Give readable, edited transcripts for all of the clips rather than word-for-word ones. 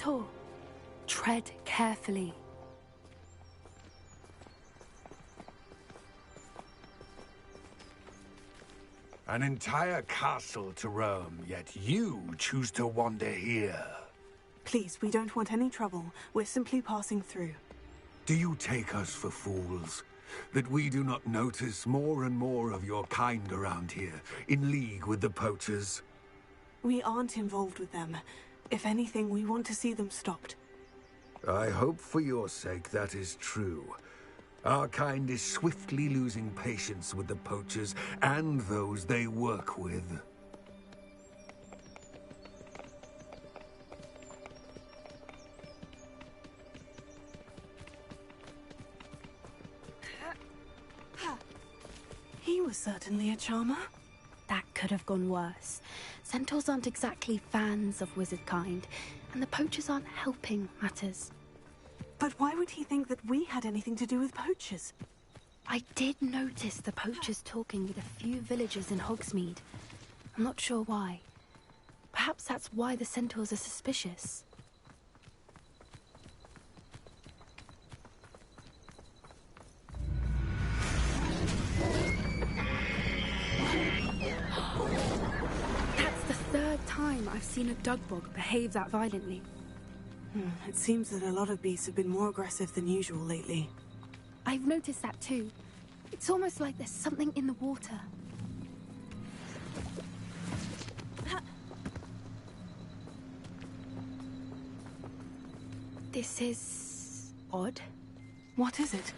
centaur. Tread carefully. An entire castle to roam, yet you choose to wander here. Please, we don't want any trouble. We're simply passing through. Do you take us for fools? That we do not notice more and more of your kind around here, in league with the poachers? We aren't involved with them. If anything, we want to see them stopped. I hope for your sake that is true. Our kind is swiftly losing patience with the poachers and those they work with. He was certainly a charmer. That could have gone worse. Centaurs aren't exactly fans of wizard kind, and the poachers aren't helping matters. But why would he think that we had anything to do with poachers? I did notice the poachers talking with a few villagers in Hogsmeade. I'm not sure why. Perhaps that's why the centaurs are suspicious. That's the third time I've seen a dugbog behave that violently. It seems that a lot of beasts have been more aggressive than usual lately. I've noticed that too. It's almost like there's something in the water. This is odd. What is it?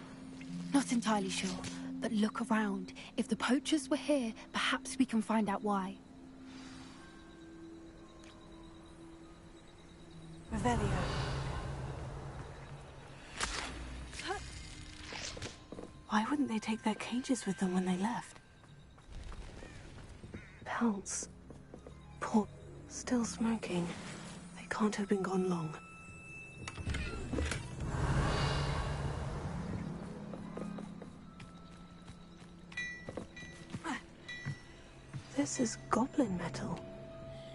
Not entirely sure, but look around. If the poachers were here, perhaps we can find out why. Revelio. Why wouldn't they take their cages with them when they left? Pelts. Poor... still smoking. They can't have been gone long. This is goblin metal.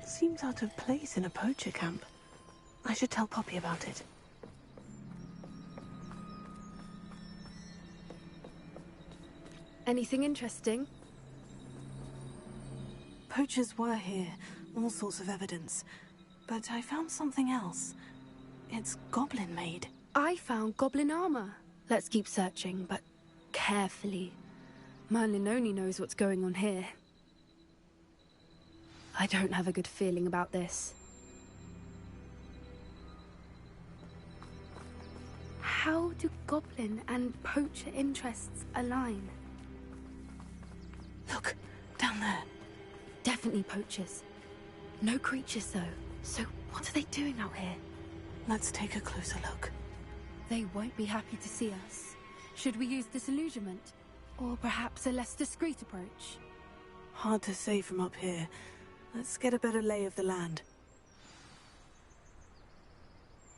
Seems out of place in a poacher camp. I should tell Poppy about it. Anything interesting? Poachers were here, all sorts of evidence. But I found something else. It's goblin-made. I found goblin armor. Let's keep searching, but carefully. Merlin only knows what's going on here. I don't have a good feeling about this. How do goblin and poacher interests align? Look, down there. Definitely poachers. No creatures, though. So what are they doing out here? Let's take a closer look. They won't be happy to see us. Should we use disillusionment? Or perhaps a less discreet approach? Hard to say from up here. Let's get a better lay of the land.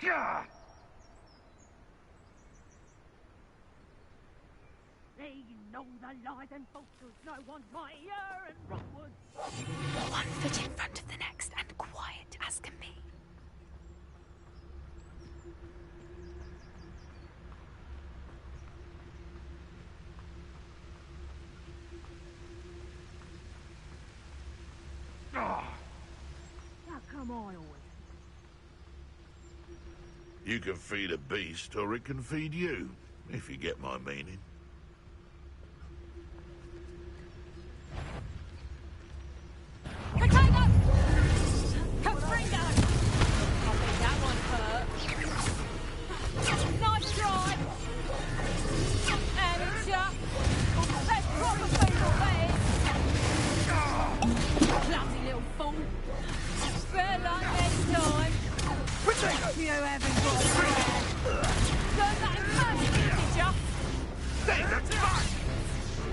Gah! They know the lies and falsehoods, no one's mightier and wrongward. One foot in front of the next and quiet as can be. How come I always... You can feed a beast, or it can feed you, if you get my meaning. Potato! Caprino! I think that one hurt. Nice try! Amateur! Let's proper food already! Clumsy little fool! Better luck next time! You haven't got a plan! Learn that in first, did ya? Hey, that's fine!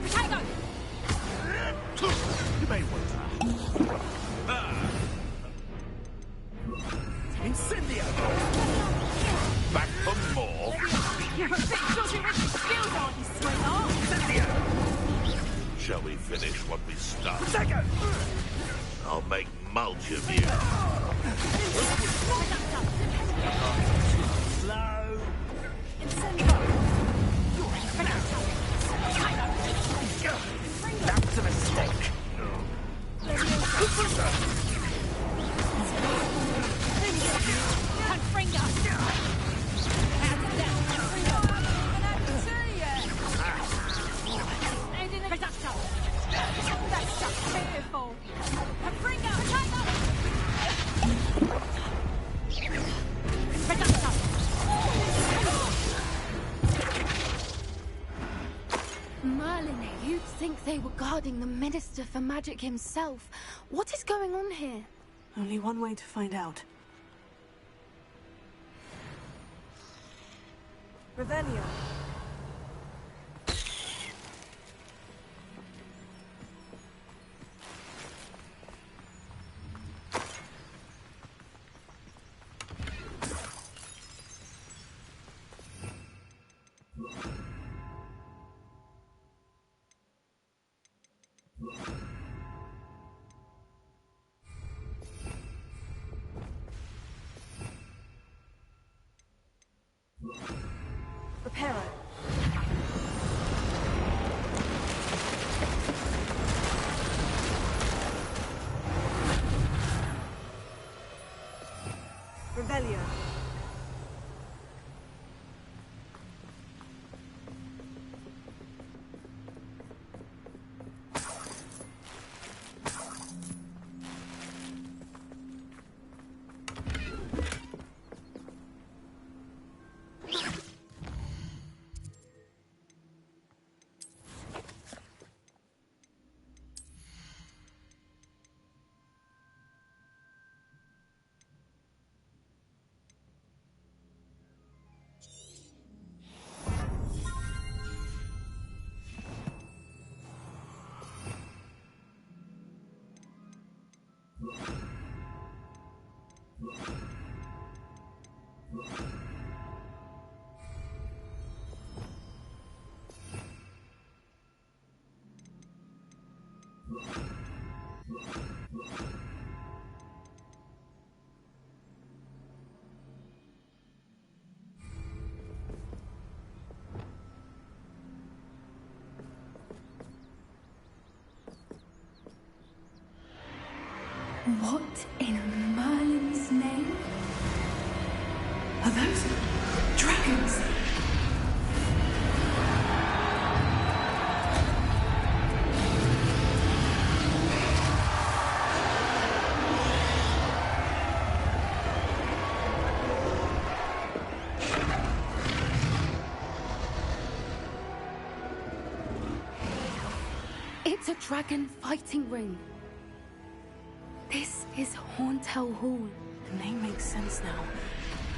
Potato! You may want to. Incendio! Back for more. You're a bit dodgy with your skills, aren't you, sweetheart? Shall we finish what we started? Second! I'll make mulch of you. Slow. That's a mistake. Merlin, you'd think they were guarding the Minister for Magic himself. What is going on here? Only one way to find out. Revelio. Reparo. Revelio. What in Merlin's name? Are those dragons? It's a dragon fighting ring. This is Hauntel Hall. The name makes sense now.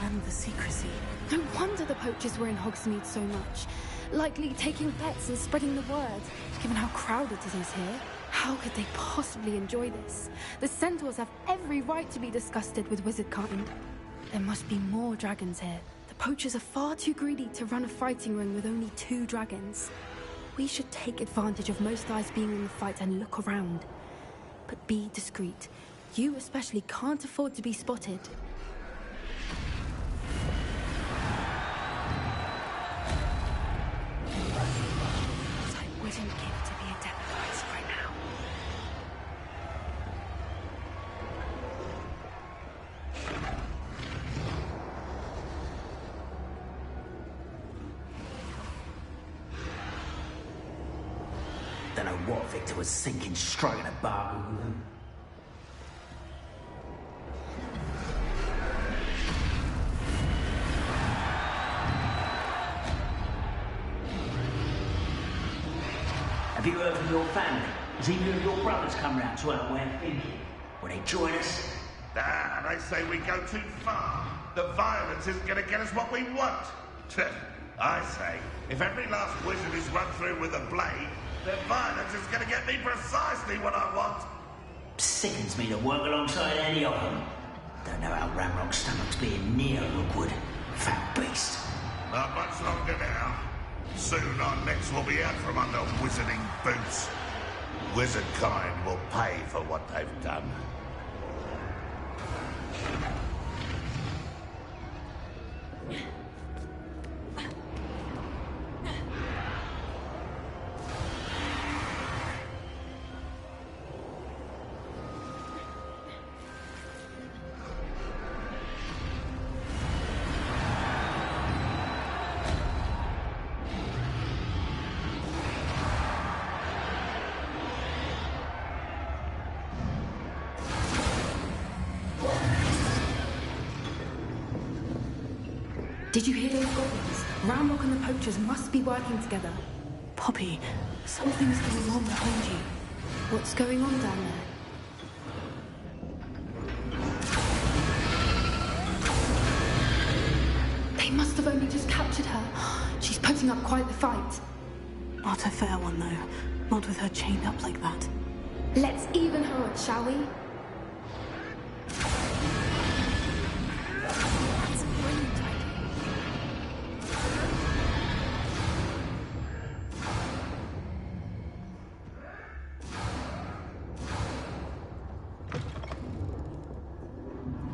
And the secrecy. No wonder the poachers were in Hogsmeade so much. Likely taking bets and spreading the word. Given how crowded it is here, how could they possibly enjoy this? The centaurs have every right to be disgusted with wizardkind. There must be more dragons here. The poachers are far too greedy to run a fighting ring with only 2 dragons. We should take advantage of most eyes being in the fight and look around. But be discreet. You especially can't afford to be spotted. What I wouldn't give to be a Democrat right now. Don't know what Victor was thinking, striking a bargain with them. Have you heard from your family? Has either of your brothers come round to our way of thinking? Will they join us? Ah, they say we go too far. The violence isn't going to get us what we want. I say, if every last wizard is run through with a blade, then violence is going to get me precisely what I want. Sickens me to work alongside any of them. Don't know how Ramrock's stomach's being near Rookwood. Fat beast. Not much longer now. Soon our necks will be out from under wizarding boots. Wizardkind will pay for what they've done. Did you hear those goblins? Ramrock and the poachers must be working together. Poppy, something's going on behind you. What's going on down there? They must have only just captured her. She's putting up quite the fight. Not a fair one, though. Not with her chained up like that. Let's even her up, shall we? That's a brilliant idea.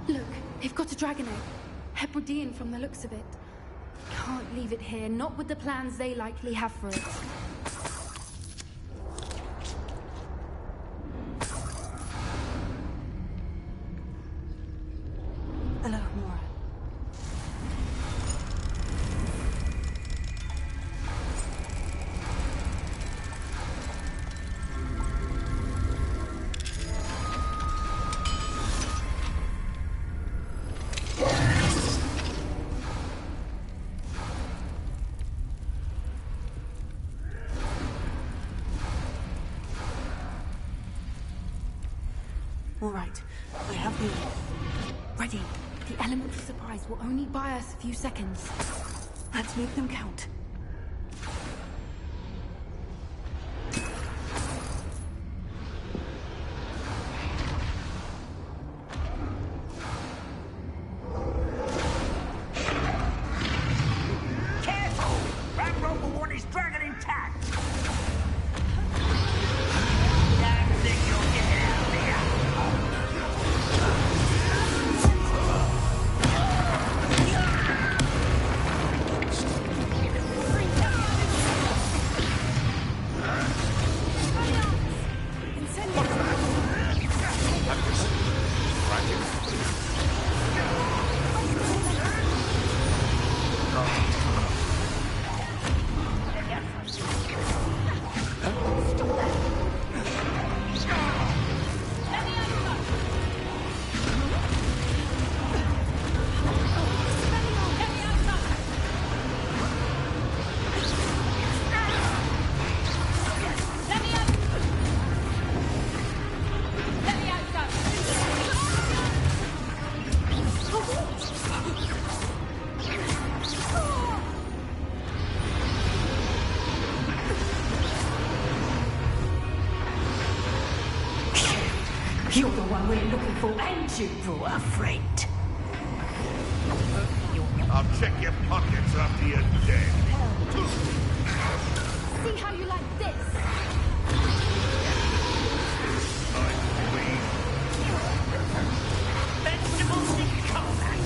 Look, they've got a dragon egg. Hebridean from the looks of it. Can't leave it here, not with the plans they likely have for it. Hello, Mora. All right, I have the... Ready. The element of surprise will only buy us a few seconds. Let's make them count. Careful! Ramrock will want his dragon intact! Don't think you'll get it out of here! You're the one we're looking for, and you brought a friend. I'll check your pockets after you're dead. See how you like this? Vegetables in combat!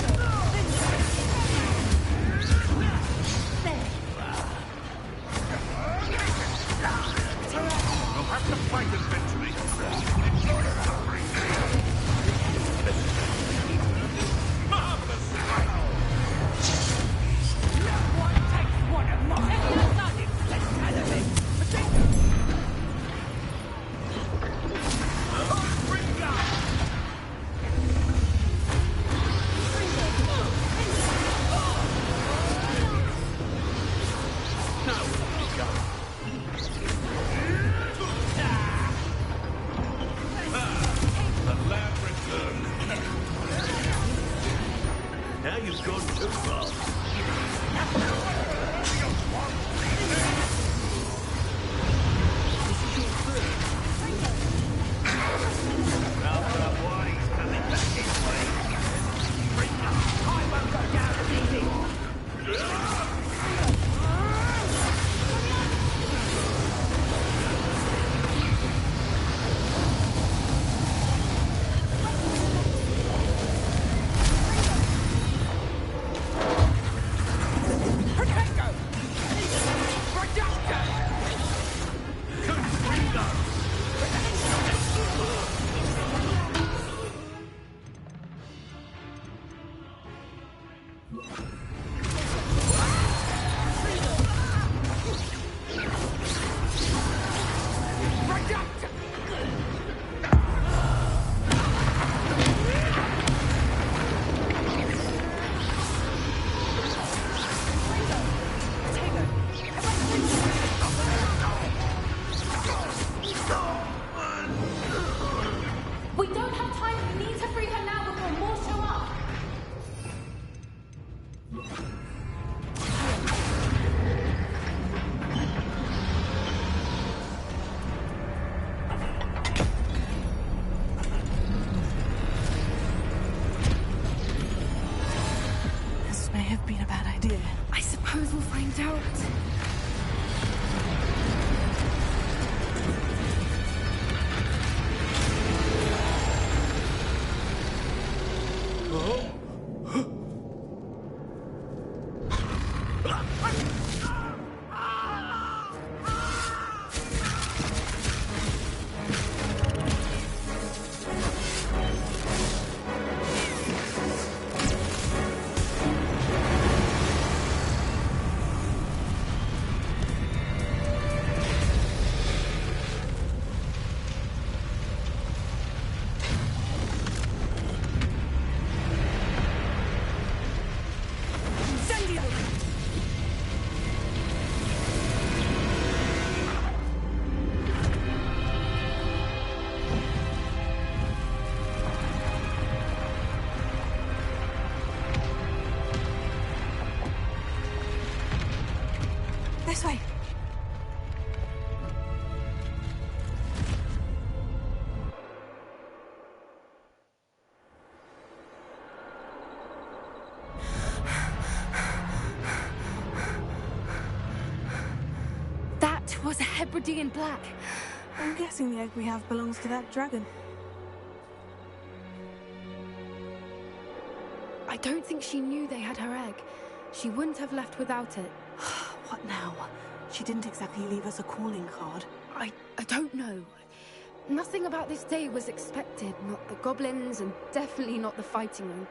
You'll have to fight eventually. Marvelous! One takes one of mine! Let's kind of it! The lab returned. Now you've gone too far. Now for a boy, he's coming back this way. I won't go down as easy! This way. That was a Hebridean black. I'm guessing the egg we have belongs to that dragon. I don't think she knew they had her egg. She wouldn't have left without it. What now? She didn't exactly leave us a calling card. I don't know. Nothing about this day was expected. Not the goblins, and definitely not the fighting room.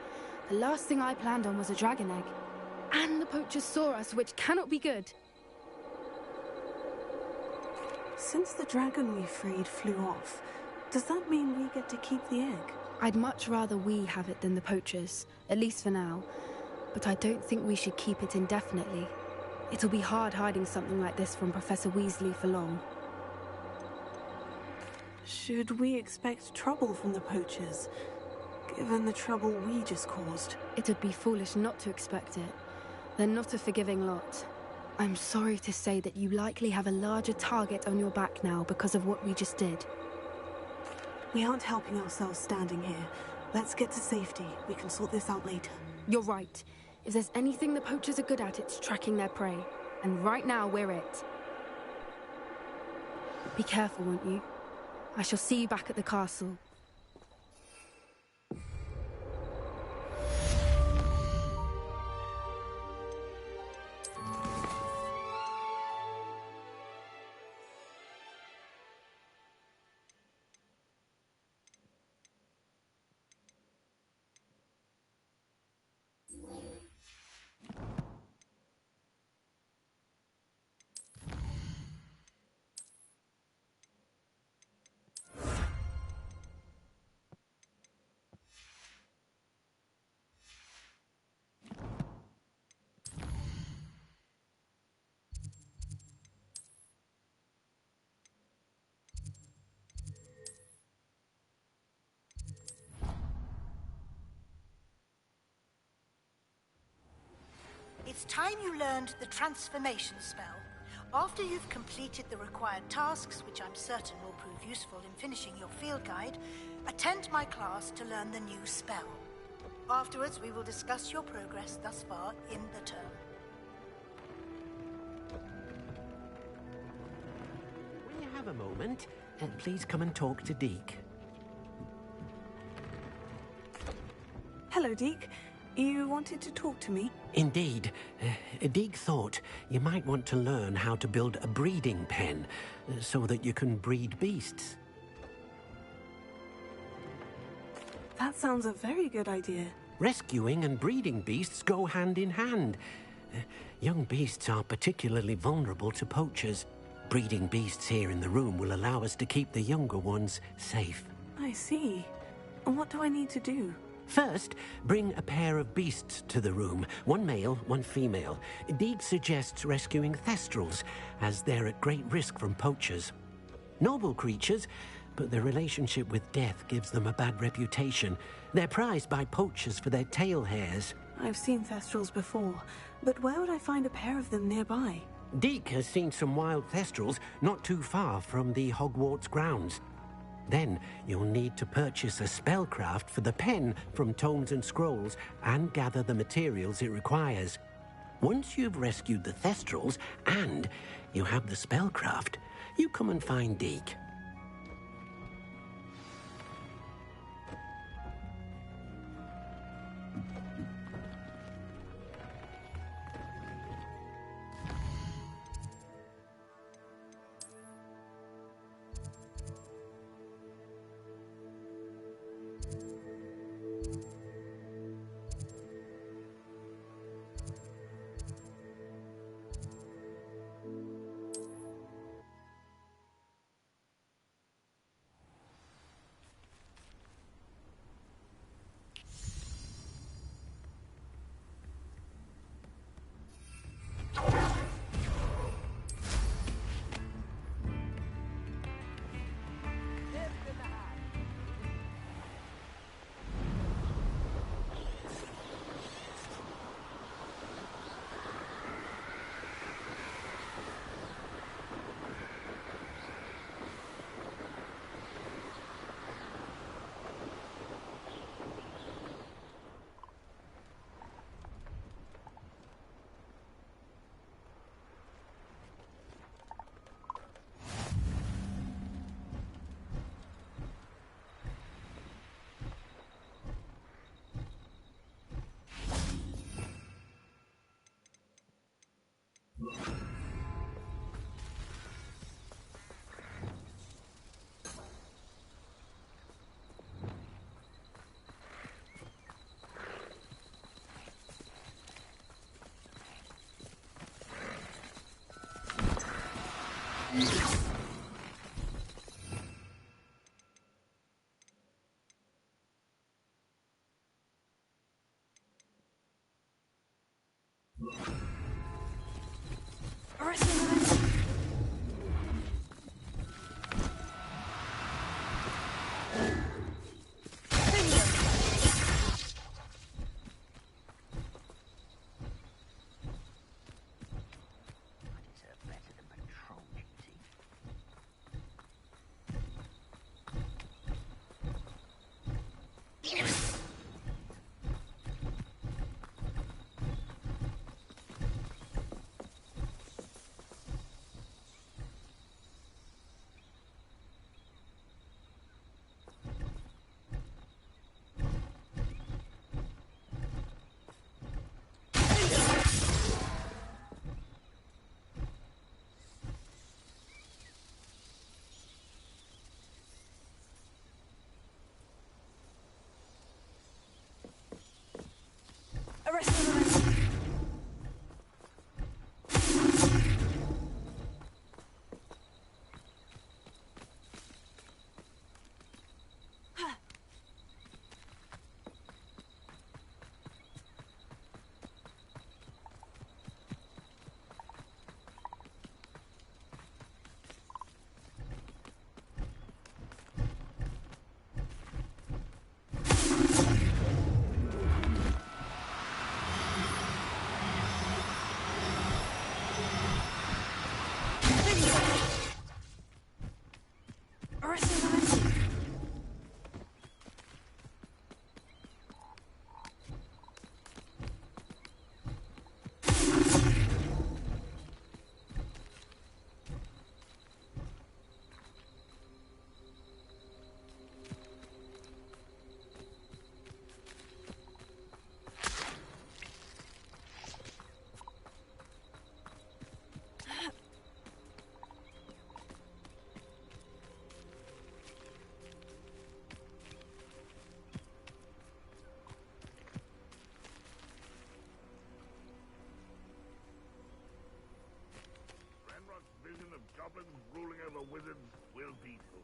The last thing I planned on was a dragon egg. And the poachers saw us, which cannot be good. Since the dragon we freed flew off, does that mean we get to keep the egg? I'd much rather we have it than the poachers, at least for now. But I don't think we should keep it indefinitely. It'll be hard hiding something like this from Professor Weasley for long. Should we expect trouble from the poachers, given the trouble we just caused? It'd be foolish not to expect it. They're not a forgiving lot. I'm sorry to say that you likely have a larger target on your back now because of what we just did. We aren't helping ourselves standing here. Let's get to safety. We can sort this out later. You're right. If there's anything the poachers are good at, it's tracking their prey. And right now, we're it. Be careful, won't you? I shall see you back at the castle. It's time you learned the transformation spell. After you've completed the required tasks, which I'm certain will prove useful in finishing your field guide, attend my class to learn the new spell. Afterwards, we will discuss your progress thus far in the term. When you have a moment, please come and talk to Deke. Hello, Deke. You wanted to talk to me? Indeed. Deke thought you might want to learn how to build a breeding pen so that you can breed beasts. That sounds a very good idea. Rescuing and breeding beasts go hand in hand. Young beasts are particularly vulnerable to poachers. Breeding beasts here in the room will allow us to keep the younger ones safe. I see. And what do I need to do? First, bring a pair of beasts to the room. One male, one female. Deke suggests rescuing thestrals, as they're at great risk from poachers. Noble creatures, but their relationship with death gives them a bad reputation. They're prized by poachers for their tail hairs. I've seen thestrals before, but where would I find a pair of them nearby? Deke has seen some wild thestrals not too far from the Hogwarts grounds. Then you'll need to purchase a spellcraft for the pen from Tomes and Scrolls and gather the materials it requires. Once you've rescued the thestrals and you have the spellcraft, you come and find Deke. Goblins ruling over wizards will be fooled.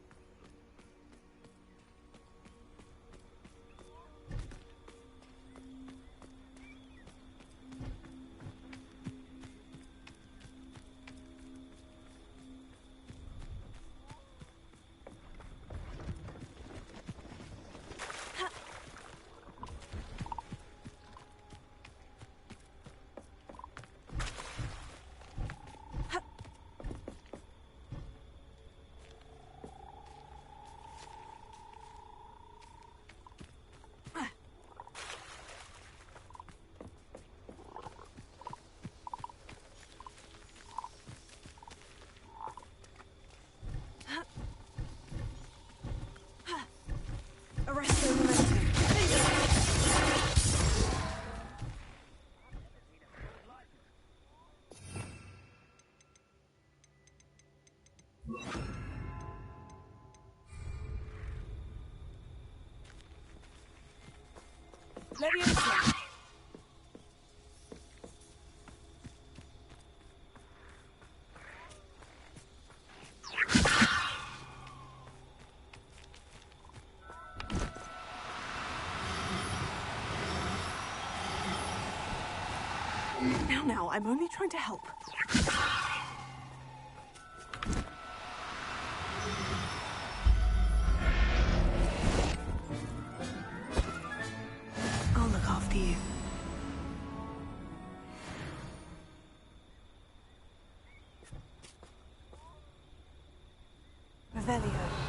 Now, I'm only trying to help. I'll look after you. Revelio.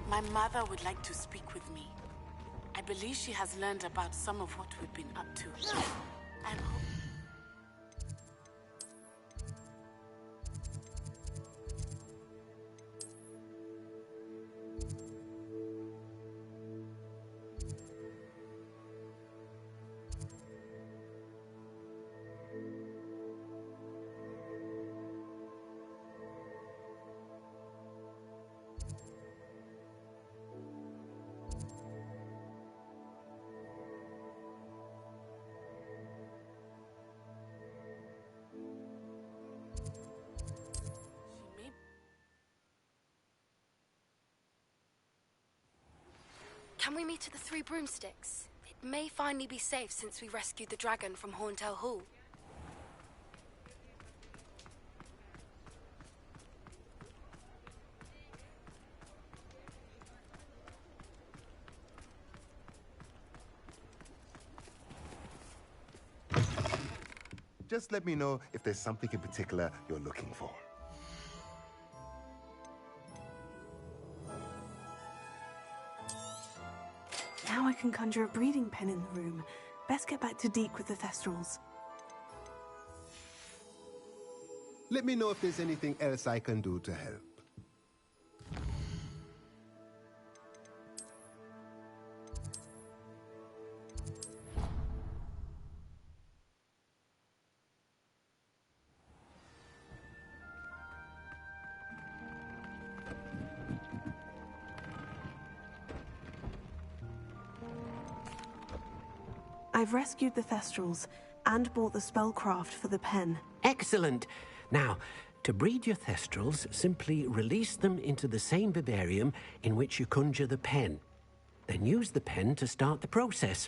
My mother would like to speak with me. I believe she has learned about some of what we've been up to. And Can we meet at the Three Broomsticks? It may finally be safe since we rescued the dragon from Horntail Hall. Just let me know if there's something in particular you're looking for. Now I can conjure a breeding pen in the room. Best get back to Deke with the Thestrals. Let me know if there's anything else I can do to help. I've rescued the Thestrals and bought the spellcraft for the pen. Excellent. Now, to breed your Thestrals, simply release them into the same vivarium in which you conjure the pen. Then use the pen to start the process.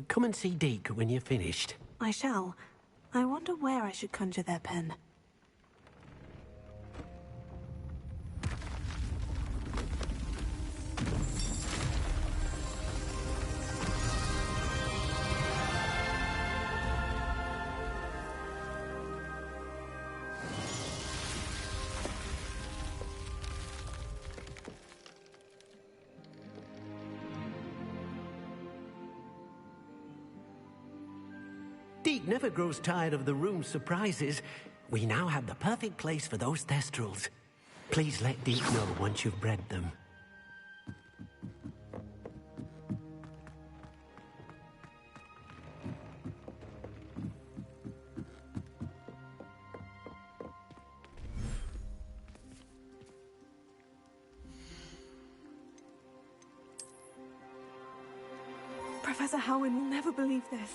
Come and see Deke when you're finished. I shall. I wonder where I should conjure their pen. Deke never grows tired of the room's surprises. We now have the perfect place for those Thestrals. Please let Deke know once you've bred them. Professor Howin will never believe this.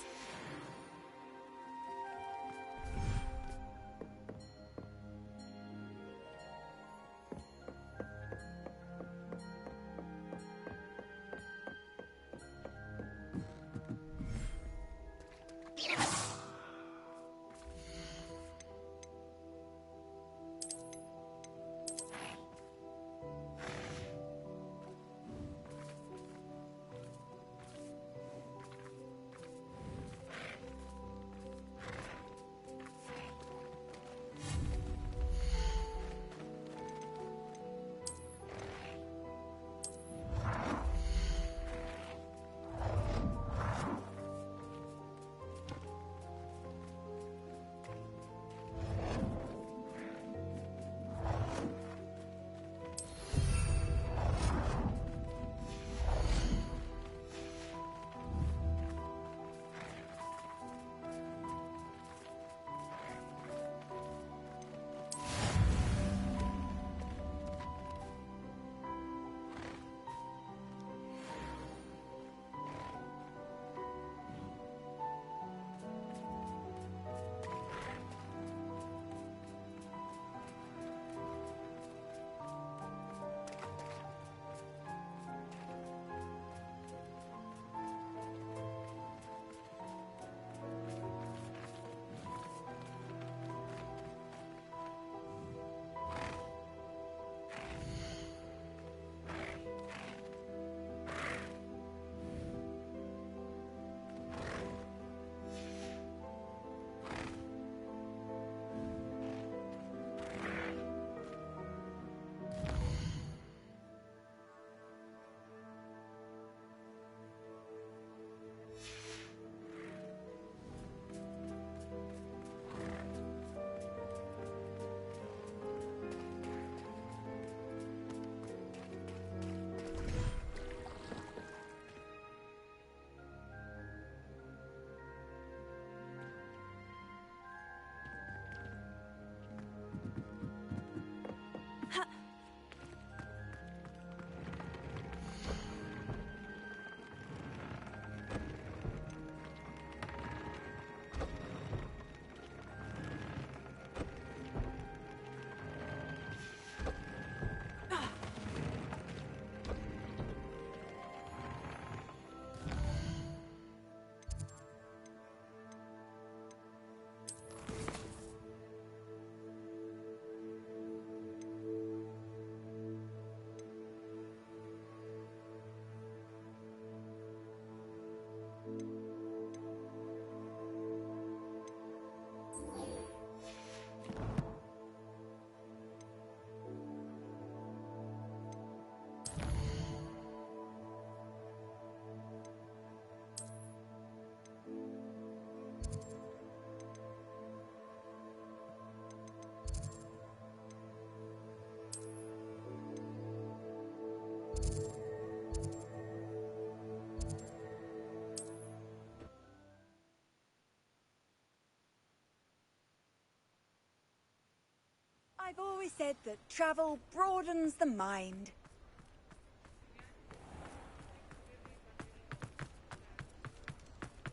I've always said that travel broadens the mind.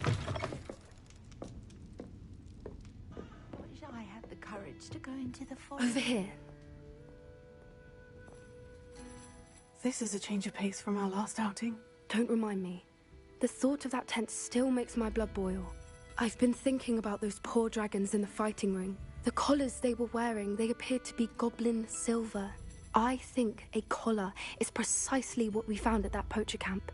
Wish I had the courage to go into the forest. Over here. This is a change of pace from our last outing. Don't remind me. The thought of that tent still makes my blood boil. I've been thinking about those poor dragons in the fighting ring. The collars they were wearing, they appeared to be goblin silver. I think a collar is precisely what we found at that poacher camp.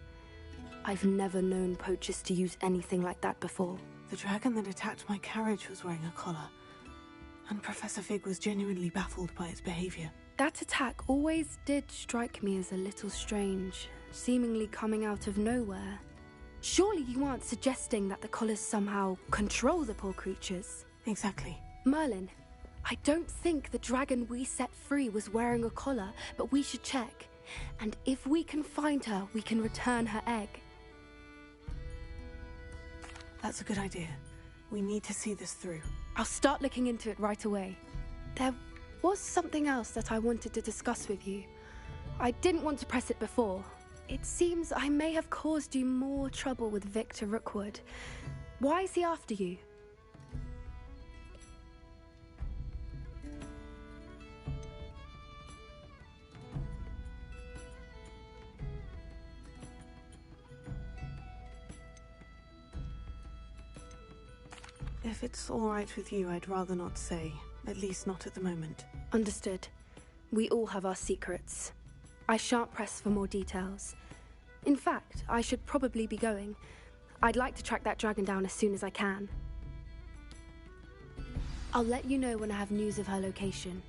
I've never known poachers to use anything like that before. The dragon that attacked my carriage was wearing a collar, and Professor Fig was genuinely baffled by its behavior. That attack always did strike me as a little strange, seemingly coming out of nowhere. Surely you aren't suggesting that the collars somehow control the poor creatures? Exactly. Merlin, I don't think the dragon we set free was wearing a collar, but we should check. And if we can find her, we can return her egg. That's a good idea. We need to see this through. I'll start looking into it right away. There was something else that I wanted to discuss with you. I didn't want to press it before. It seems I may have caused you more trouble with Victor Rookwood. Why is he after you? If it's all right with you, I'd rather not say. At least not at the moment. Understood. We all have our secrets. I shan't press for more details. In fact, I should probably be going. I'd like to track that dragon down as soon as I can. I'll let you know when I have news of her location.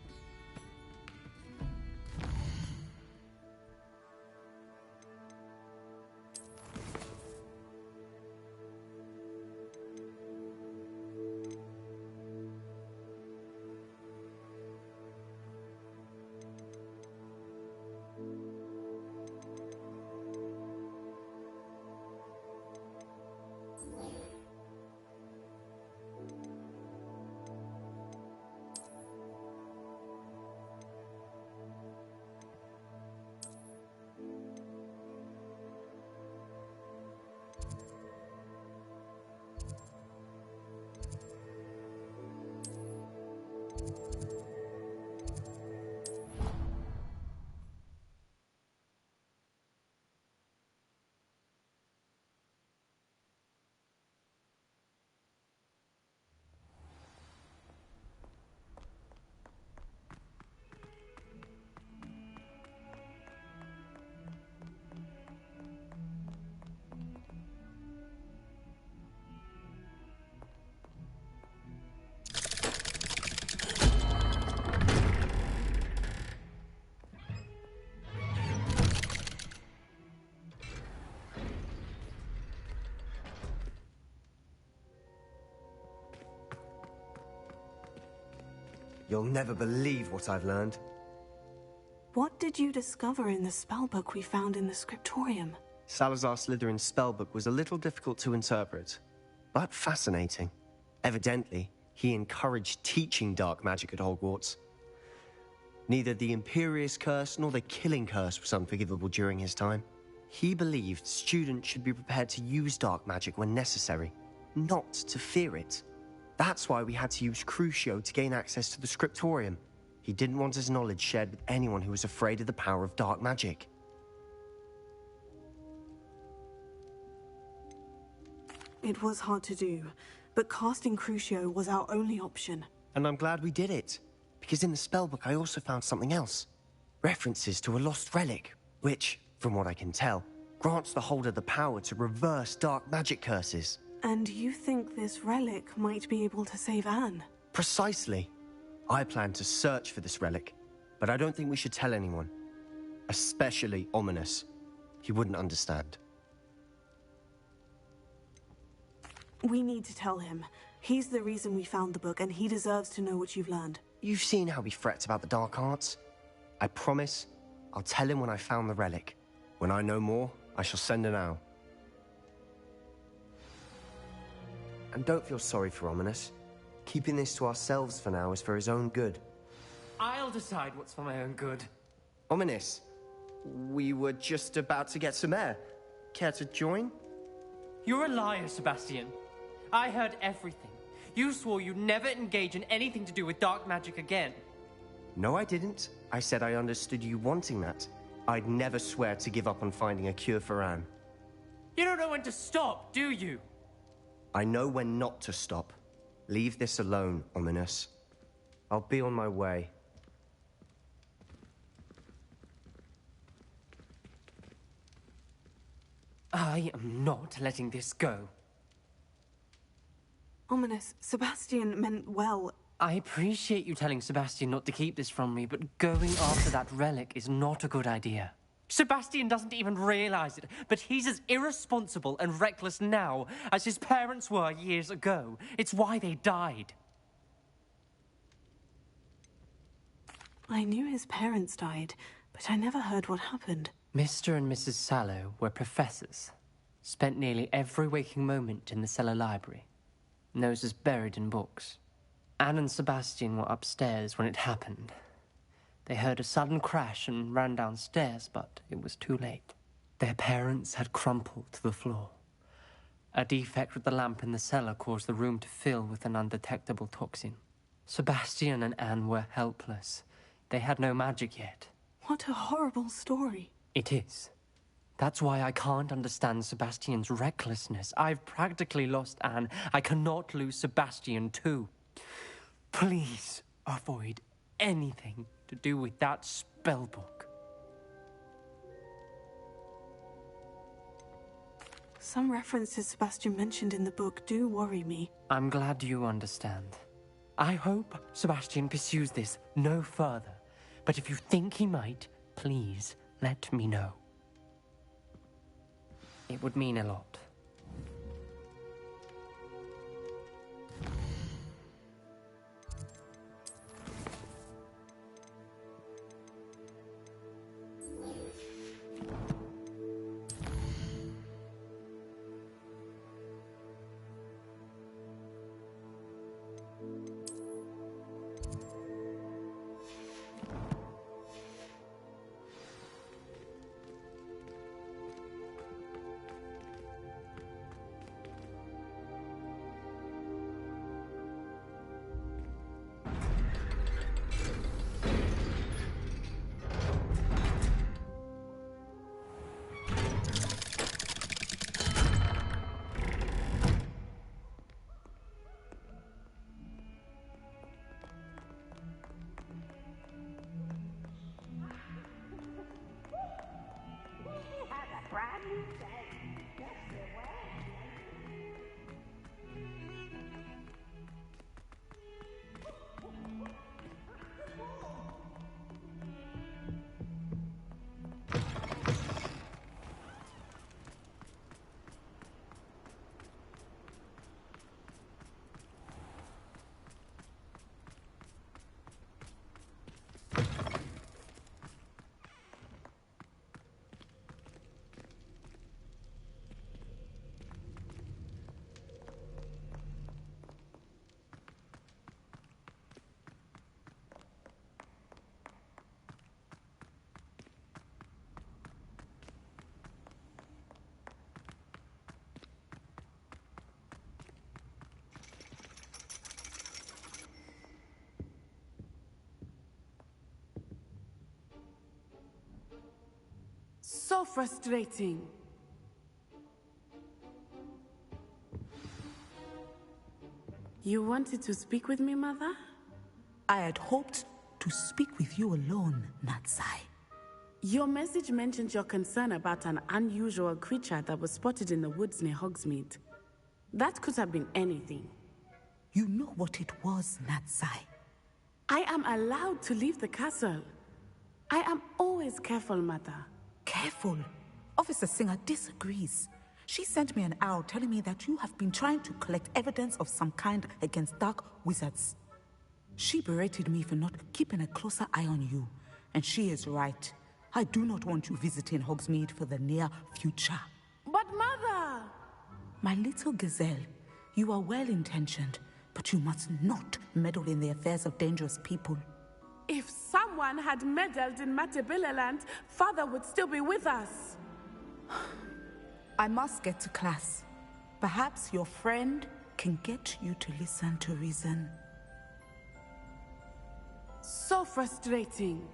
You'll never believe what I've learned. What did you discover in the spellbook we found in the scriptorium? Salazar Slytherin's spellbook was a little difficult to interpret, but fascinating. Evidently, he encouraged teaching dark magic at Hogwarts. Neither the Imperious Curse nor the Killing Curse was unforgivable during his time. He believed students should be prepared to use dark magic when necessary, not to fear it. That's why we had to use Crucio to gain access to the scriptorium. He didn't want his knowledge shared with anyone who was afraid of the power of dark magic. It was hard to do, but casting Crucio was our only option. And I'm glad we did it, because in the spellbook I also found something else. References to a lost relic, which, from what I can tell, grants the holder the power to reverse dark magic curses. And you think this relic might be able to save Anne? Precisely. I plan to search for this relic, but I don't think we should tell anyone. Especially Ominous. He wouldn't understand. We need to tell him. He's the reason we found the book, and he deserves to know what you've learned. You've seen how he frets about the dark arts. I promise I'll tell him when I found the relic. When I know more, I shall send an owl. And don't feel sorry for Ominous. Keeping this to ourselves for now is for his own good. I'll decide what's for my own good. Ominous. We were just about to get some air. Care to join? You're a liar, Sebastian. I heard everything. You swore you'd never engage in anything to do with dark magic again. No, I didn't. I said I understood you wanting that. I'd never swear to give up on finding a cure for Anne. You don't know when to stop, do you? I know when not to stop. Leave this alone, Ominous. I'll be on my way. I am not letting this go. Ominous, Sebastian meant well. I appreciate you telling Sebastian not to keep this from me, but going after that relic is not a good idea. Sebastian doesn't even realize it, but he's as irresponsible and reckless now as his parents were years ago. It's why they died. I knew his parents died, but I never heard what happened. Mr. and Mrs. Sallow were professors. Spent nearly every waking moment in the cellar library. Noses buried in books. Anne and Sebastian were upstairs when it happened. They heard a sudden crash and ran downstairs, but it was too late. Their parents had crumpled to the floor. A defect with the lamp in the cellar caused the room to fill with an undetectable toxin. Sebastian and Anne were helpless. They had no magic yet. What a horrible story. It is. That's why I can't understand Sebastian's recklessness. I've practically lost Anne. I cannot lose Sebastian too. Please avoid anything to do with that spellbook. Some references Sebastian mentioned in the book do worry me. I'm glad you understand. I hope Sebastian pursues this no further. But if you think he might, please let me know. It would mean a lot. So frustrating. You wanted to speak with me, Mother? I had hoped to speak with you alone, Natsai. Your message mentioned your concern about an unusual creature that was spotted in the woods near Hogsmeade. That could have been anything. You know what it was, Natsai. I am allowed to leave the castle. I am always careful, Mother. Careful? Officer Singer disagrees. She sent me an owl telling me that you have been trying to collect evidence of some kind against dark wizards. She berated me for not keeping a closer eye on you, and she is right. I do not want you visiting Hogsmeade for the near future. But Mother! My little gazelle, you are well-intentioned, but you must not meddle in the affairs of dangerous people. If someone had meddled in Matabeleland, Father would still be with us. I must get to class. Perhaps your friend can get you to listen to reason. So frustrating.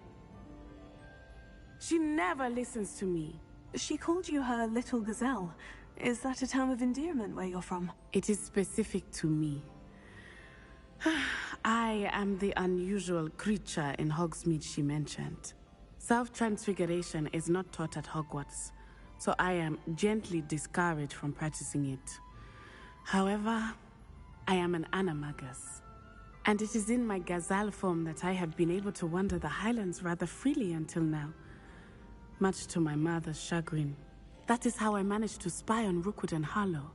She never listens to me. She called you her little gazelle. Is that a term of endearment where you're from? It is specific to me. I am the unusual creature in Hogsmeade she mentioned. Self-transfiguration is not taught at Hogwarts, so I am gently discouraged from practicing it. However, I am an animagus, and it is in my gazelle form that I have been able to wander the Highlands rather freely until now, much to my mother's chagrin. That is how I managed to spy on Rookwood and Harlow.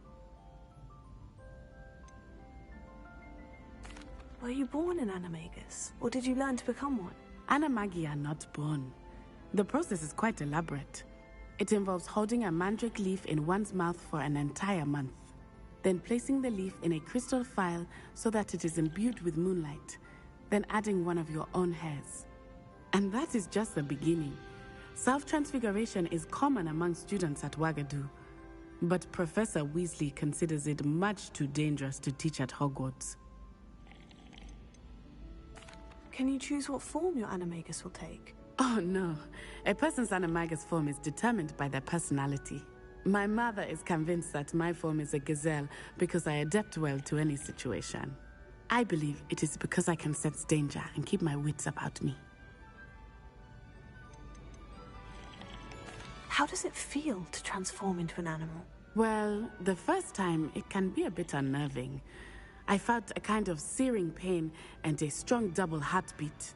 Were you born an animagus, or did you learn to become one? Animagi are not born. The process is quite elaborate. It involves holding a mandrake leaf in one's mouth for an entire month, then placing the leaf in a crystal phial so that it is imbued with moonlight, then adding one of your own hairs. And that is just the beginning. Self-transfiguration is common among students at Wagadu, but Professor Weasley considers it much too dangerous to teach at Hogwarts. Can you choose what form your animagus will take? Oh no, a person's animagus form is determined by their personality. My mother is convinced that my form is a gazelle because I adapt well to any situation. I believe it is because I can sense danger and keep my wits about me. How does it feel to transform into an animal? Well, the first time it can be a bit unnerving. I felt a kind of searing pain and a strong double heartbeat.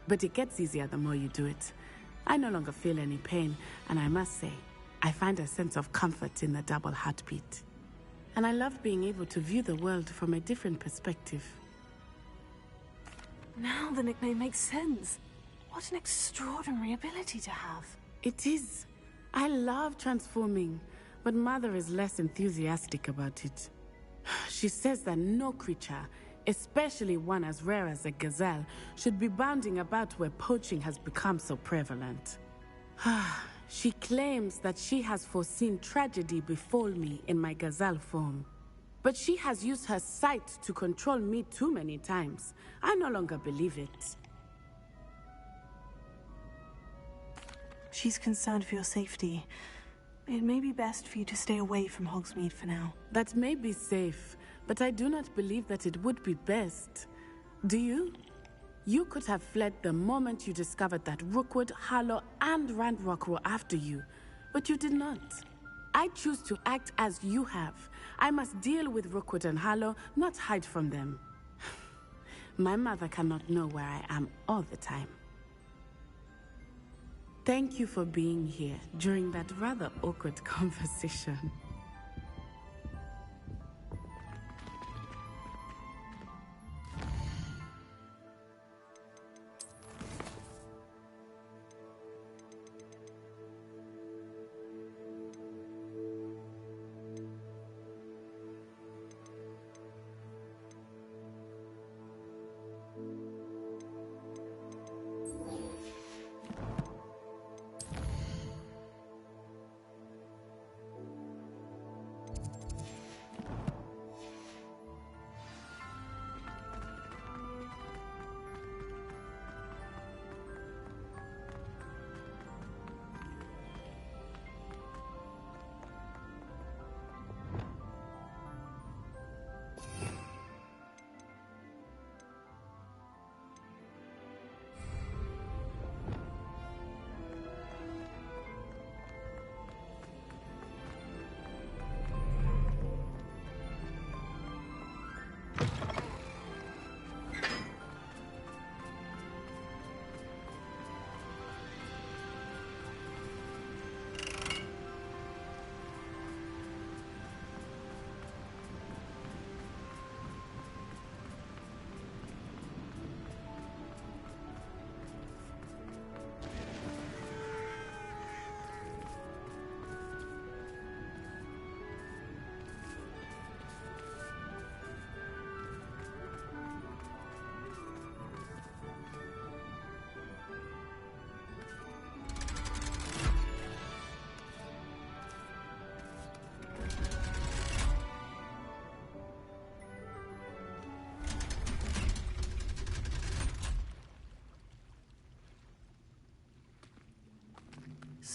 But it gets easier the more you do it. I no longer feel any pain, and I must say, I find a sense of comfort in the double heartbeat. And I love being able to view the world from a different perspective. Now the nickname makes sense. What an extraordinary ability to have. It is. I love transforming, but Mother is less enthusiastic about it. She says that no creature, especially one as rare as a gazelle, should be bounding about where poaching has become so prevalent. She claims that she has foreseen tragedy befall me in my gazelle form. But she has used her sight to control me too many times. I no longer believe it. She's concerned for your safety. It may be best for you to stay away from Hogsmeade for now. That may be safe, but I do not believe that it would be best. Do you? You could have fled the moment you discovered that Rookwood, Harlow, and Ranrock were after you, but you did not. I choose to act as you have. I must deal with Rookwood and Harlow, not hide from them. My mother cannot know where I am all the time. Thank you for being here during that rather awkward conversation.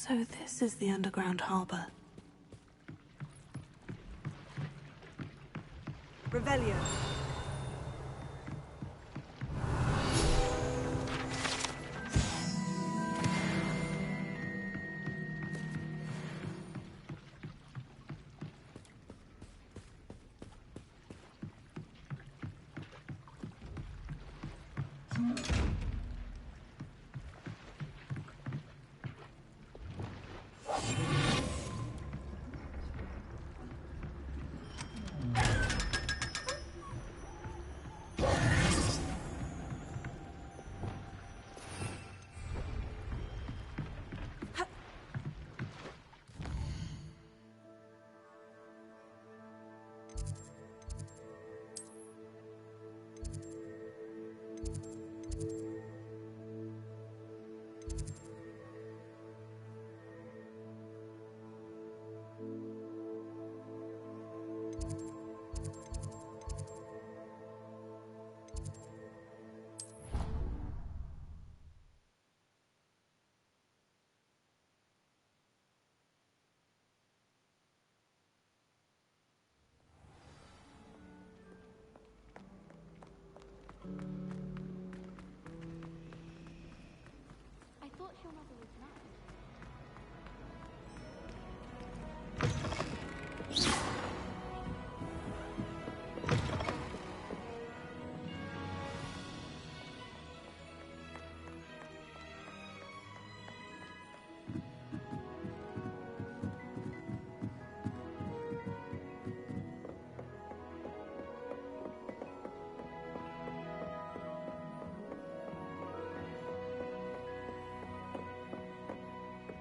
So this is the underground harbor. Revelio. I thought your mother was mad.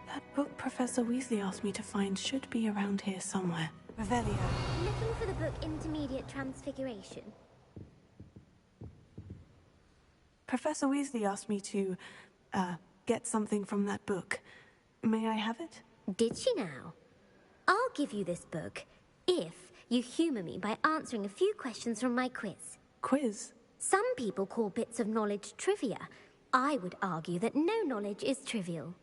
That book Professor Weasley asked me to find should be around here somewhere. Revelio. Looking for the book Intermediate Transfiguration. Professor Weasley asked me to, get something from that book. May I have it? Did she now? I'll give you this book if you humour me by answering a few questions from my quiz. Quiz? Some people call bits of knowledge trivia. I would argue that no knowledge is trivial.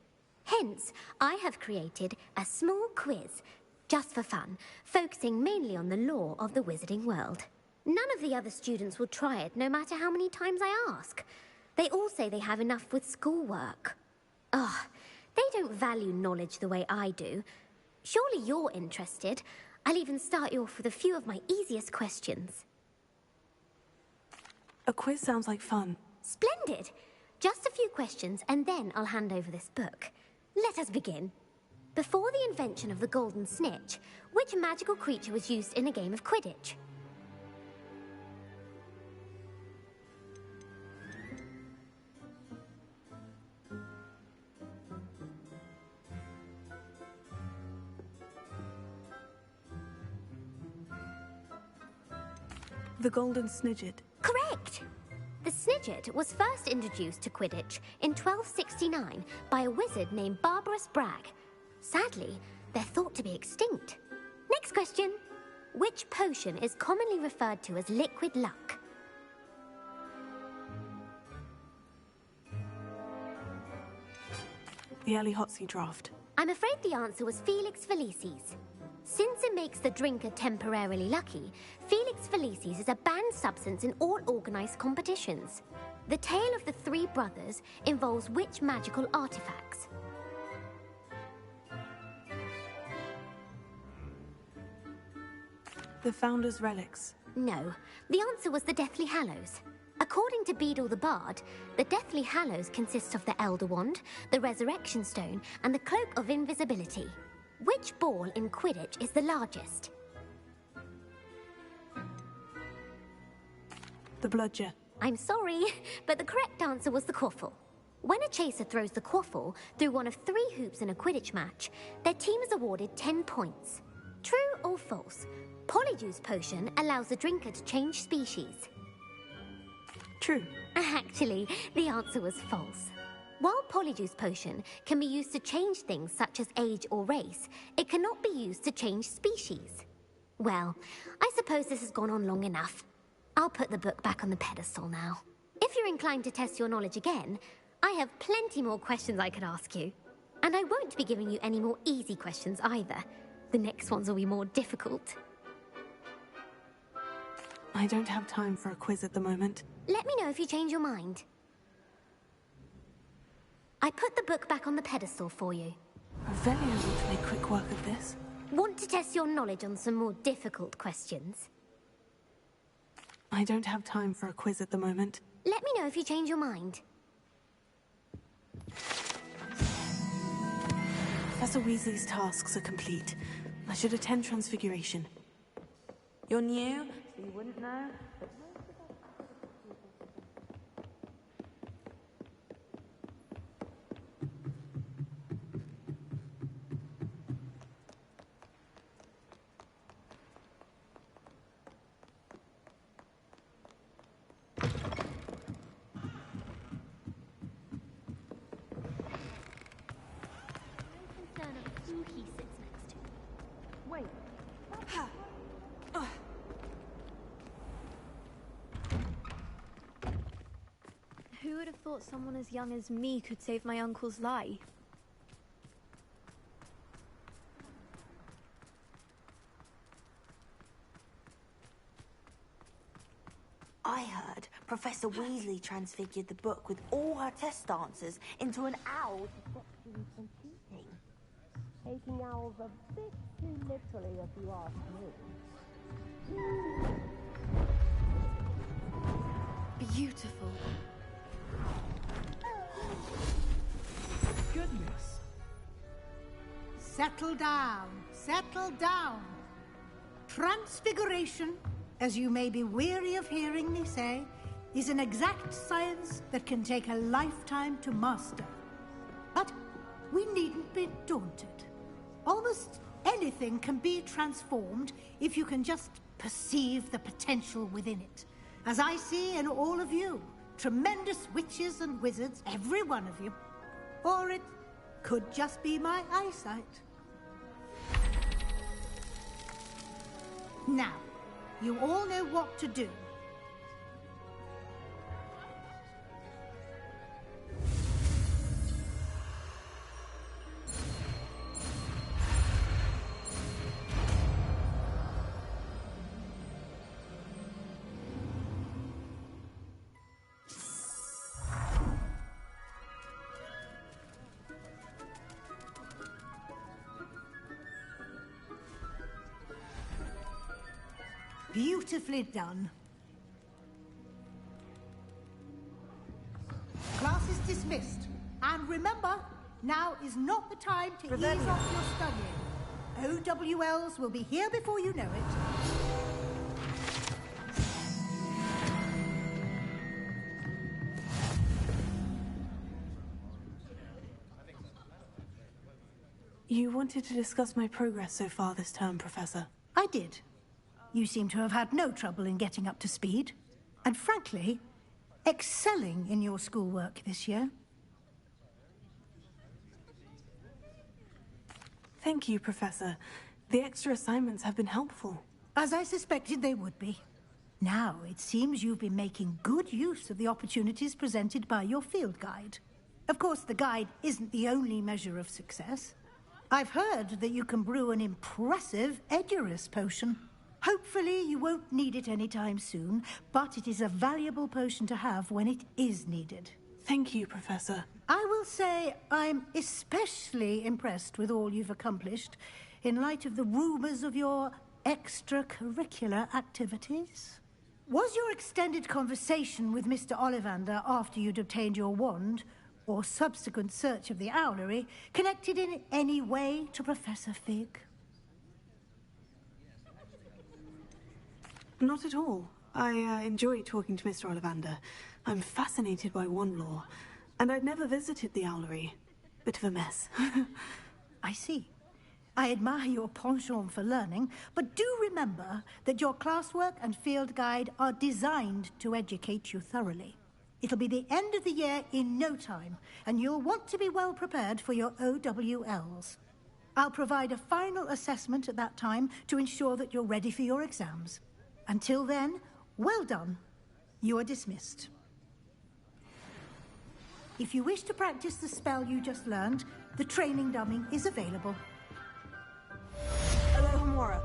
Hence, I have created a small quiz, just for fun, focusing mainly on the lore of the wizarding world. None of the other students will try it, no matter how many times I ask. They all say they have enough with schoolwork. Ugh, they don't value knowledge the way I do. Surely you're interested. I'll even start you off with a few of my easiest questions. A quiz sounds like fun. Splendid! Just a few questions, and then I'll hand over this book. Let us begin. Before the invention of the golden snitch, which magical creature was used in a game of Quidditch? The golden snidget. Correct! The snidget was first introduced to Quidditch in 1269 by a wizard named Barbarous Bragg. Sadly, they're thought to be extinct. Next question. Which potion is commonly referred to as liquid luck? The early Hotsy draft. I'm afraid the answer was Felix Felicis. Since it makes the drinker temporarily lucky, Felix Felicis is a banned substance in all organised competitions. The tale of the three brothers involves which magical artifacts? The Founder's Relics. No, the answer was the Deathly Hallows. According to Beadle the Bard, the Deathly Hallows consists of the Elder Wand, the Resurrection Stone, and the Cloak of Invisibility. Which ball in Quidditch is the largest? The Bludger. I'm sorry, but the correct answer was the Quaffle. When a chaser throws the Quaffle through one of 3 hoops in a Quidditch match, their team is awarded 10 points. True or false? Polyjuice Potion allows the drinker to change species. True. Actually, the answer was false. While Polyjuice Potion can be used to change things such as age or race, it cannot be used to change species. Well, I suppose this has gone on long enough. I'll put the book back on the pedestal now. If you're inclined to test your knowledge again, I have plenty more questions I could ask you. And I won't be giving you any more easy questions either. The next ones will be more difficult. I don't have time for a quiz at the moment. Let me know if you change your mind. I put the book back on the pedestal for you. Revelio will make quick work of this. Want to test your knowledge on some more difficult questions? I don't have time for a quiz at the moment. Let me know if you change your mind. Professor Weasley's tasks are complete. I should attend Transfiguration. You're new, so you wouldn't know. Wait. Who would have thought someone as young as me could save my uncle's life? I heard Professor Weasley transfigured the book with all her test answers into an owl to stop students from cheating. Taking owls a bit too literally, if you ask me. Beautiful. Goodness. Settle down. Settle down. Transfiguration, as you may be weary of hearing me say, is an exact science that can take a lifetime to master. But we needn't be daunted. Almost anything can be transformed if you can just perceive the potential within it. As I see in all of you, tremendous witches and wizards, every one of you. Or it could just be my eyesight. Now, you all know what to do. Beautifully done. Class is dismissed. And remember, now is not the time to ease off your studying. OWLs will be here before you know it. You wanted to discuss my progress so far this term, Professor. I did. You seem to have had no trouble in getting up to speed. And frankly, excelling in your schoolwork this year. Thank you, Professor. The extra assignments have been helpful. As I suspected they would be. Now, it seems you've been making good use of the opportunities presented by your field guide. Of course, the guide isn't the only measure of success. I've heard that you can brew an impressive Edurus potion. Hopefully you won't need it anytime soon, but it is a valuable potion to have when it is needed. Thank you, Professor. I will say I'm especially impressed with all you've accomplished in light of the rumors of your extracurricular activities. Was your extended conversation with Mr. Ollivander after you'd obtained your wand, or subsequent search of the owlery, connected in any way to Professor Fig? Not at all. I enjoy talking to Mr. Ollivander. I'm fascinated by wand lore, and I'd never visited the owlery. Bit of a mess. I see. I admire your penchant for learning, but do remember that your classwork and field guide are designed to educate you thoroughly. It'll be the end of the year in no time, and you'll want to be well prepared for your OWLs. I'll provide a final assessment at that time to ensure that you're ready for your exams. Until then, well done. You are dismissed. If you wish to practice the spell you just learned, The training dummy is available. Alohomora.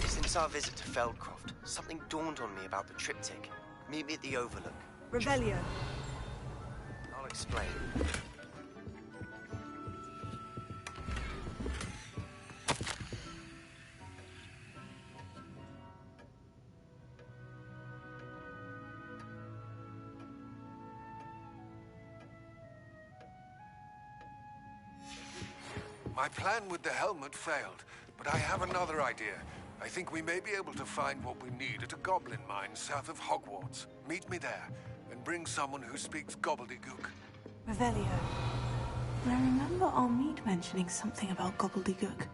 Since our visit to Feldcroft, something dawned on me about the triptych. Meet me at the Overlook. Revelio. I'll explain. My plan with the helmet failed, but I have another idea. I think we may be able to find what we need at a goblin mine south of Hogwarts. Meet me there, and bring someone who speaks gobbledygook. Revelio. I remember Almeid mentioning something about gobbledygook.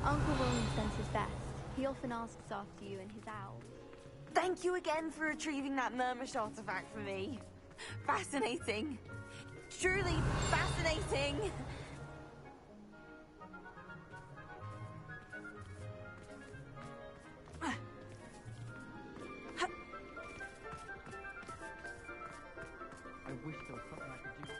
Uncle William sends his best. He often asks after you and his owl. Thank you again for retrieving that Murmush artifact for me. Fascinating. Truly fascinating. I wish there was something I could do.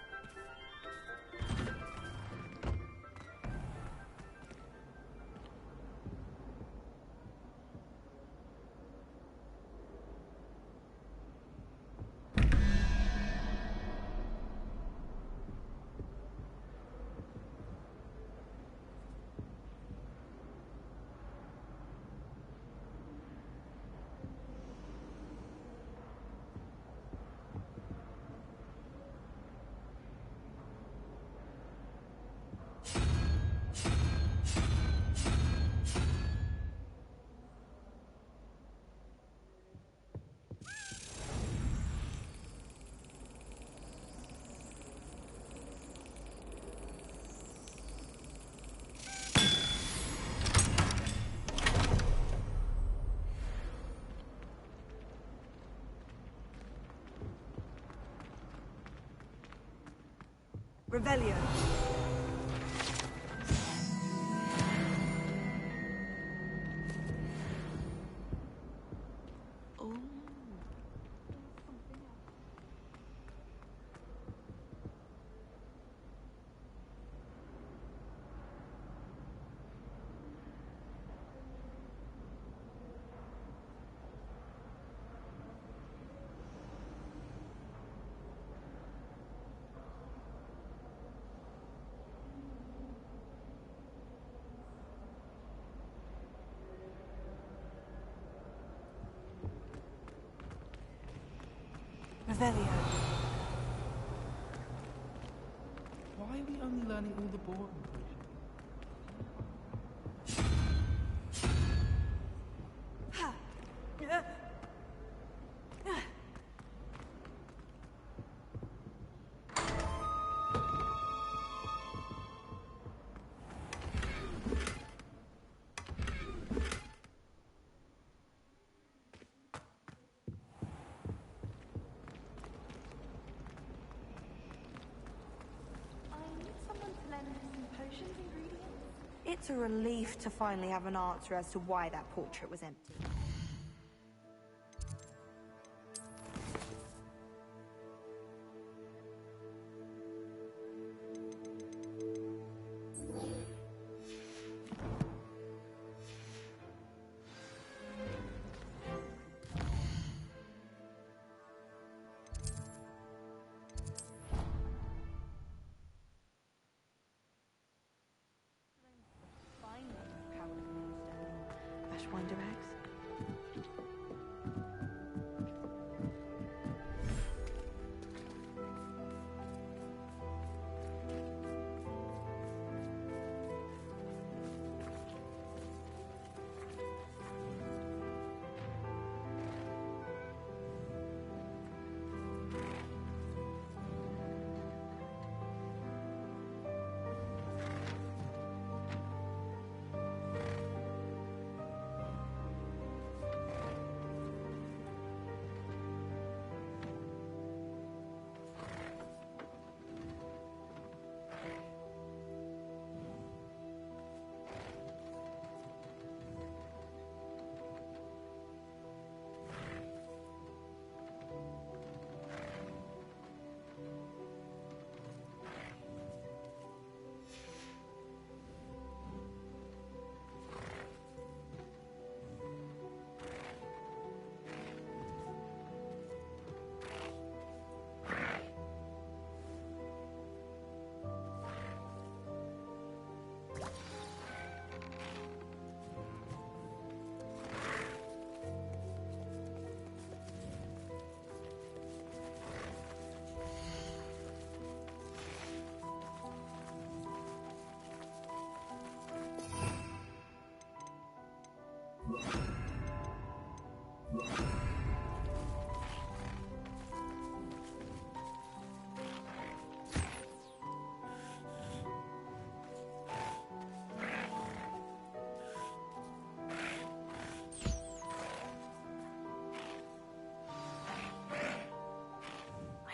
Revelio. Revelio. Why are we only learning all the boring potions? It's a relief to finally have an answer as to why that portrait was empty. Ash Wonder Eggs.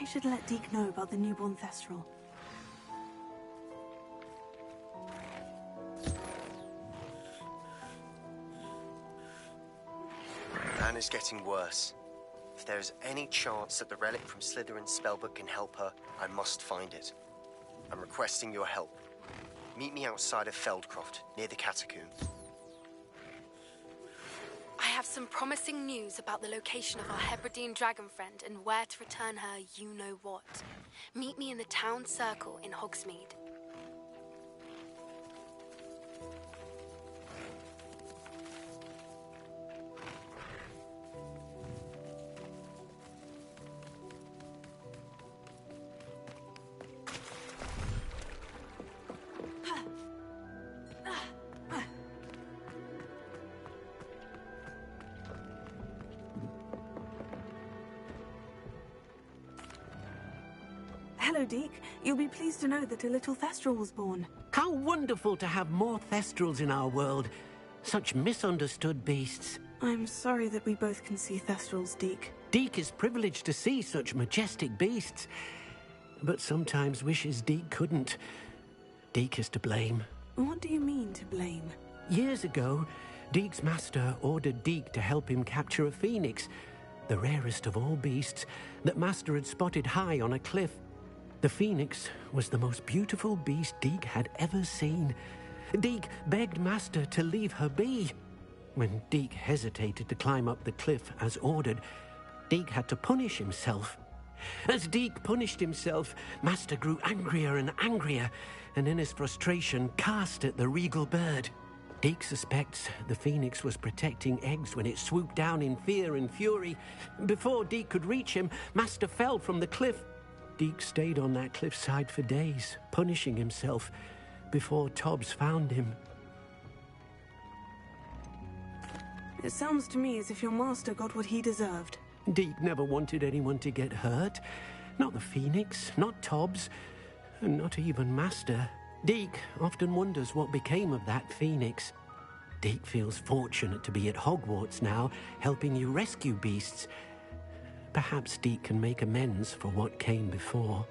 I should let Deke know about the newborn Thestral. Anne is getting worse. If there is any chance that the relic from Slytherin's spellbook can help her, I must find it. I'm requesting your help. Meet me outside of Feldcroft, near the catacomb. I have some promising news about the location of our Hebridean dragon friend and where to return her you-know-what. Meet me in the town circle in Hogsmeade. Hello, Deke. You'll be pleased to know that a little Thestral was born. How wonderful to have more Thestrals in our world. Such misunderstood beasts. I'm sorry that we both can see Thestrals, Deke. Deke is privileged to see such majestic beasts, but sometimes wishes Deke couldn't. Deke is to blame. What do you mean, to blame? Years ago, Deke's master ordered Deke to help him capture a phoenix, the rarest of all beasts that master had spotted high on a cliff. The phoenix was the most beautiful beast Deke had ever seen. Deke begged master to leave her be. When Deke hesitated to climb up the cliff as ordered, Deke had to punish himself. As Deke punished himself, master grew angrier and angrier, and in his frustration cast at the regal bird. Deke suspects the phoenix was protecting eggs when it swooped down in fear and fury. Before Deke could reach him, master fell from the cliff. Deke stayed on that cliffside for days, punishing himself, before Tobbs found him. It sounds to me as if your master got what he deserved. Deke never wanted anyone to get hurt. Not the phoenix, not Tobbs, and not even master. Deke often wonders what became of that phoenix. Deke feels fortunate to be at Hogwarts now, helping you rescue beasts. Perhaps Deke can make amends for what came before.